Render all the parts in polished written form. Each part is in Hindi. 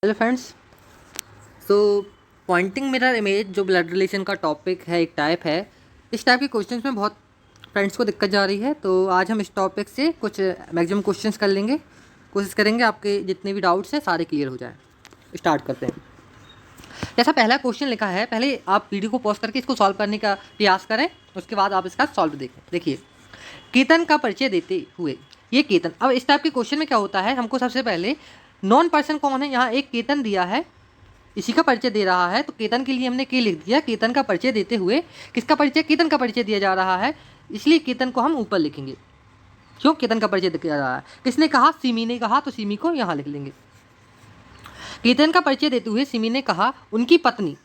Hello friends. So pointing mirror image जो ब्लड रिलेशन का टॉपिक है, एक टाइप है। इस टाइप के क्वेश्चंस में बहुत फ्रेंड्स को दिक्कत जा रही है, तो आज हम इस टॉपिक से कुछ मैक्सिमम क्वेश्चंस कर लेंगे। कोशिश करेंगे आपके जितने भी डाउट्स हैं सारे क्लियर हो जाएं। स्टार्ट करते हैं। जैसा पहला क्वेश्चन लिखा है, पहले आप वीडियो को पॉज करके इसको सॉल्व करने का प्रयास करें, उसके बाद आप इसका सॉल्व देखें। देखिए, केतन का परिचय देते हुए, ये केतन। अब इस टाइप के क्वेश्चन में क्या होता है, हमको सबसे पहले नॉन पर्सन कौन है, यहाँ एक केतन दिया है, इसी का परिचय दे रहा है, तो केतन के लिए हमने के लिख दिया। केतन का परिचय देते हुए किसका परिचय, केतन का परिचय दिया जा रहा है, इसलिए केतन को हम ऊपर लिखेंगे। क्यों, केतन का परिचय दिया जा रहा है। किसने कहा, सिमी ने कहा, तो सिमी को यहाँ लिख लेंगे। केतन का परिचय देते हुए सिमी ने कहा उनकी पत्नी,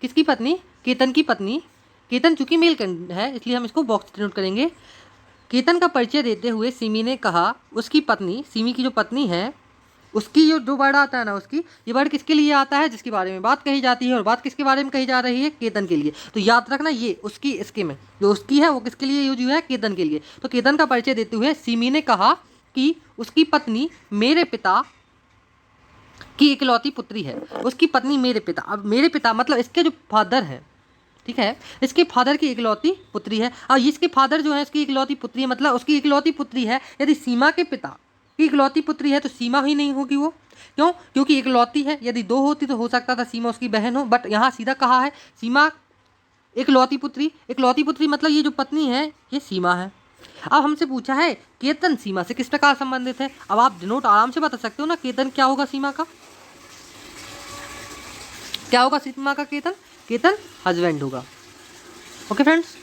किसकी पत्नी, केतन की पत्नी। केतन चूंकि मेल है इसलिए हम इसको बॉक्स नोट करेंगे। केतन का परिचय देते हुए सिमी ने कहा उसकी पत्नी, सिमी की जो पत्नी है उसकी जो वर्ड आता है ना, उसकी ये वर्ड किसके लिए आता है, जिसके बारे में बात कही जाती है, और बात किसके बारे में कही जा रही है, केतन के लिए। तो याद रखना, ये उसकी, इसके में जो उसकी है वो किसके लिए यूज हुआ है, केतन के लिए। तो केतन का परिचय देते हुए सिमी ने कहा कि उसकी पत्नी मेरे पिता की इकलौती पुत्री है। उसकी पत्नी मेरे पिता, अब मेरे पिता मतलब इसके जो फादर हैं, ठीक है, इसके फादर की इकलौती पुत्री है। और इसके फादर जो है इसकी इकलौती पुत्री है, मतलब उसकी इकलौती पुत्री है। यदि सीमा के पिता की इकलौती पुत्री है तो सीमा ही नहीं होगी वो। क्यों, क्योंकि इकलौती है, यदि दो होती तो हो सकता था सीमा उसकी बहन हो, बट यहाँ सीधा कहा है सीमा इकलौती पुत्री। इकलौती पुत्री मतलब ये जो पत्नी है ये सीमा है। अब हमसे पूछा है केतन सीमा से किस प्रकार संबंधित है। अब आप डिनोट आराम से बता सकते हो ना, केतन क्या होगा सीमा का, क्या होगा सीमा का, केतन, केतन हस्बैंड होगा। ओके फ्रेंड्स,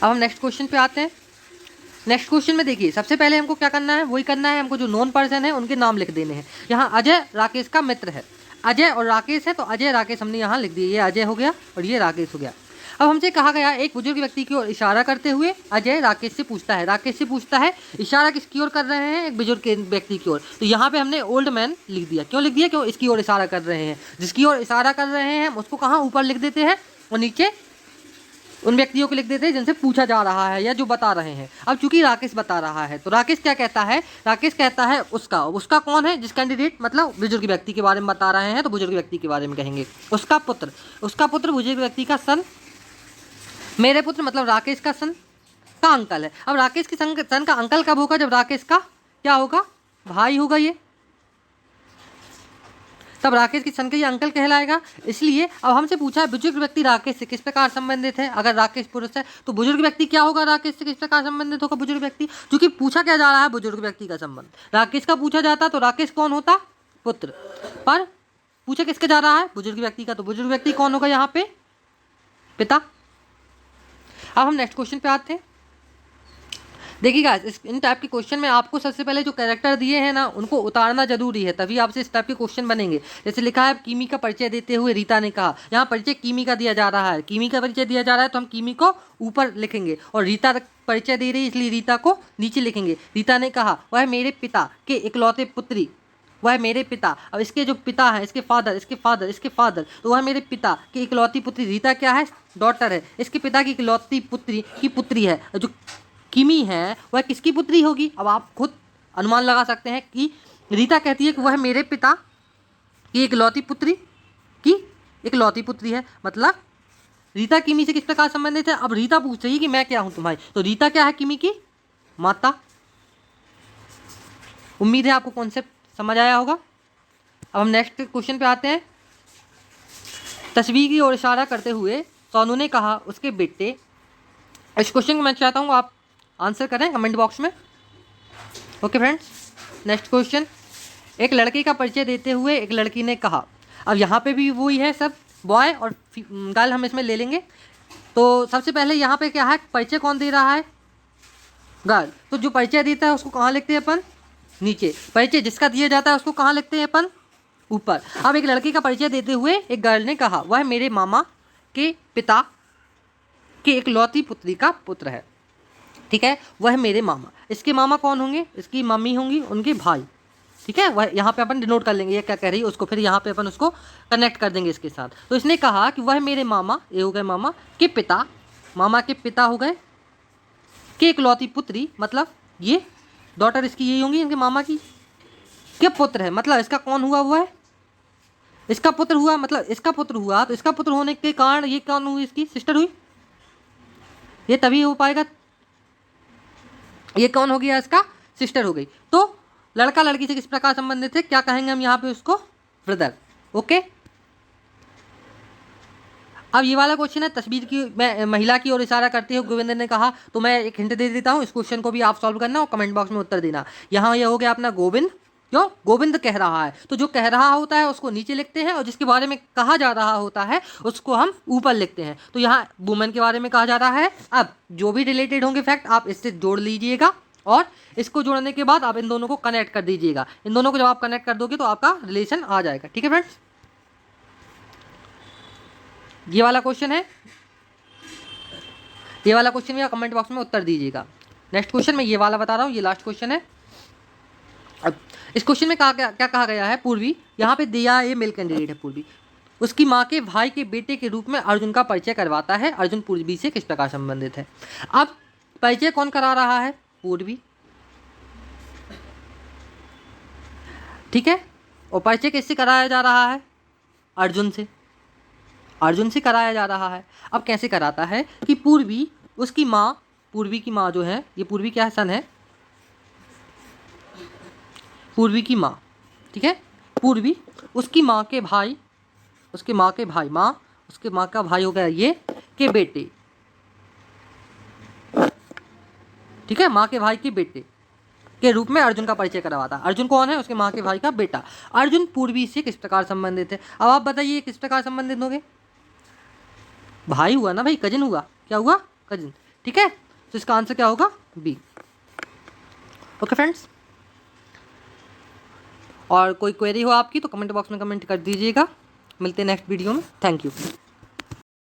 अब हम नेक्स्ट क्वेश्चन पे आते हैं। नेक्स्ट क्वेश्चन में देखिए, सबसे पहले हमको क्या करना है, वही करना है, हमको जो नॉन पर्सन है उनके नाम लिख देने हैं। यहाँ अजय राकेश का मित्र है, अजय और राकेश है, तो अजय राकेश हमने यहाँ लिख दिए। ये अजय हो गया और ये राकेश हो गया। अब हमसे कहा गया एक बुजुर्ग व्यक्ति की ओर इशारा करते हुए अजय राकेश से पूछता है, राकेश से पूछता है इशारा किसकी ओर कर रहे हैं, एक बुजुर्ग व्यक्ति की ओर। तो यहाँ पे हमने ओल्ड मैन लिख दिया। क्यों लिख दिया, क्यों, इसकी ओर इशारा कर रहे हैं, जिसकी ओर इशारा कर रहे हैं उसको कहाँ ऊपर लिख देते हैं, और नीचे उन व्यक्तियों को लिख देते हैं जिनसे पूछा जा रहा है या जो बता रहे हैं। अब चूंकि राकेश बता रहा है तो राकेश क्या कहता है, राकेश कहता है उसका, उसका कौन है, जिस कैंडिडेट मतलब बुजुर्ग व्यक्ति के बारे में बता रहे हैं तो बुजुर्ग व्यक्ति के बारे में कहेंगे। उसका पुत्र, उसका पुत्र बुजुर्ग व्यक्ति का सन, मेरे पुत्र मतलब राकेश का सन का अंकल है। अब राकेश के सन का अंकल कब होगा, जब राकेश का क्या होगा, भाई होगा ये, तब राकेश की सन का ये अंकल कहलाएगा। इसलिए अब हमसे पूछा है बुजुर्ग व्यक्ति राकेश से किस प्रकार संबंधित है। अगर राकेश पुरुष है तो बुजुर्ग व्यक्ति क्या होगा, राकेश से किस प्रकार संबंधित होगा बुजुर्ग व्यक्ति, क्योंकि पूछा क्या जा रहा है बुजुर्ग व्यक्ति का संबंध। राकेश का पूछा जाता तो राकेश कौन होता, पुत्र, पर पूछा किसके जा रहा है, बुजुर्ग व्यक्ति का, तो बुजुर्ग व्यक्ति कौन होगा यहाँ पे, पिता। अब हम नेक्स्ट क्वेश्चन पे आते हैं। देखिएगा, इन टाइप के क्वेश्चन में आपको सबसे पहले जो कैरेक्टर दिए हैं ना उनको उतारना जरूरी है, तभी आपसे इस टाइप के क्वेश्चन बनेंगे। जैसे लिखा है किमी का परिचय देते हुए रीता ने कहा, यहाँ परिचय किमी का दिया जा रहा है, किमी का परिचय दिया जा रहा है तो हम किमी को ऊपर लिखेंगे, और रीता परिचय दे रही है इसलिए रीता को नीचे लिखेंगे। रीता ने कहा वह मेरे पिता के इकलौते पुत्री, वह मेरे पिता, अब इसके जो पिता है, इसके फादर, इसके फादर, इसके फादर, तो वह मेरे पिता की इकलौती पुत्री, रीता क्या है, डॉटर है, इसके पिता की इकलौती पुत्री की पुत्री है। जो किमी है वह किसकी पुत्री होगी, अब आप खुद अनुमान लगा सकते हैं कि रीता कहती है कि वह मेरे पिता की इकलौती पुत्री की इकलौती पुत्री है, मतलब रीता किमी से किस प्रकार संबंधित है। अब रीता पूछ रही है कि मैं क्या हूं तुम्हारी, तो रीता क्या है, किमी की माता। उम्मीद है आपको कॉन्सेप्ट समझ आया होगा। अब हम नेक्स्ट क्वेश्चन पे आते हैं। तस्वीर की ओर इशारा करते हुए सोनू ने कहा उसके बेटे, इस क्वेश्चन को मैं चाहता हूँ आप आंसर करें कमेंट बॉक्स में। ओके फ्रेंड्स, नेक्स्ट क्वेश्चन, एक लड़के का परिचय देते हुए एक लड़की ने कहा। अब यहाँ पे भी वही है, सब बॉय और गर्ल हम इसमें ले लेंगे। तो सबसे पहले यहाँ पे क्या है, परिचय कौन दे रहा है, गर्ल, तो जो परिचय देता है उसको कहाँ लिखते हैं अपन, नीचे। परिचय जिसका दिया जाता है उसको कहाँ लिखते हैं अपन, ऊपर। अब एक लड़के का परिचय देते हुए एक गर्ल ने कहा वह मेरे मामा के पिता की इकलौती पुत्री का पुत्र है, ठीक है, वह मेरे मामा, इसके मामा कौन होंगे, इसकी मम्मी होंगी, उनके भाई, ठीक है, वह यहाँ पे अपन डिनोट कर लेंगे ये क्या कह रही है उसको, फिर यहाँ पे अपन उसको कनेक्ट कर देंगे इसके साथ। तो इसने कहा कि वह मेरे मामा, ये हो गए मामा के पिता, मामा के पिता हो गए, के इकलौती पुत्री मतलब ये डॉटर इसकी यही होंगी इनके मामा की, के पुत्र है मतलब इसका कौन हुआ, हुआ है इसका पुत्र हुआ, मतलब इसका पुत्र हुआ, तो इसका पुत्र होने के कारण ये कौन हुई, इसकी सिस्टर हुई, ये तभी हो पाएगा, ये कौन हो गया, इसका सिस्टर हो गई। तो लड़का लड़की से किस प्रकार संबंधित है, क्या कहेंगे हम यहाँ पे उसको, ब्रदर। ओके, अब ये वाला क्वेश्चन है तस्वीर की महिला की ओर इशारा करते हुए गोविंद ने कहा, तो मैं एक हिंट दे देता हूँ, इस क्वेश्चन को भी आप सॉल्व करना और कमेंट बॉक्स में उत्तर देना। यहाँ ये हो गया अपना गोविंद, क्यों गोविंद कह रहा है, तो जो कह रहा होता है उसको नीचे लिखते हैं और जिसके बारे में कहा जा रहा होता है उसको हम ऊपर लिखते हैं। तो यहाँ वुमेन के बारे में कहा जा रहा है। अब जो भी रिलेटेड होंगे फैक्ट आप इससे जोड़ लीजिएगा और इसको जोड़ने के बाद आप इन दोनों को कनेक्ट कर दीजिएगा। इन दोनों को जब आप कनेक्ट कर दोगे तो आपका रिलेशन आ जाएगा। ठीक है फ्रेंड्स, ये वाला क्वेश्चन है, ये वाला क्वेश्चन या कमेंट बॉक्स में उत्तर दीजिएगा। नेक्स्ट क्वेश्चन मैं ये वाला बता रहा हूँ, ये लास्ट क्वेश्चन है। अब इस क्वेश्चन में क्या कहा गया है, पूर्वी, यहाँ पे दिया ये मेल कैंडिडेट है पूर्वी, उसकी माँ के भाई के बेटे के रूप में अर्जुन का परिचय करवाता है। अर्जुन पूर्वी से किस प्रकार संबंधित है। अब परिचय कौन करा रहा है, पूर्वी, ठीक है, और परिचय किससे कराया जा रहा है, अर्जुन से, अर्जुन से कराया जा रहा है। अब कैसे कराता है कि पूर्वी उसकी माँ, पूर्वी की माँ जो है, ये पूर्वी क्या सन है, पूर्वी की माँ, ठीक है, पूर्वी उसकी माँ के भाई, उसके माँ के भाई, माँ उसके माँ का भाई हो गया ये, के बेटे, ठीक है, माँ के भाई के बेटे के रूप में अर्जुन का परिचय करवाता। अर्जुन कौन है, उसके माँ के भाई का बेटा। अर्जुन पूर्वी से किस प्रकार संबंधित है। अब आप बताइए किस प्रकार संबंधित होंगे, भाई हुआ ना भाई, कजिन हुआ, क्या हुआ, कजिन। ठीक है, तो इसका आंसर क्या होगा, बी। ओके फ्रेंड्स, और कोई क्वेरी हो आपकी तो कमेंट बॉक्स में कमेंट कर दीजिएगा। मिलते हैं नेक्स्ट वीडियो में, थैंक यू।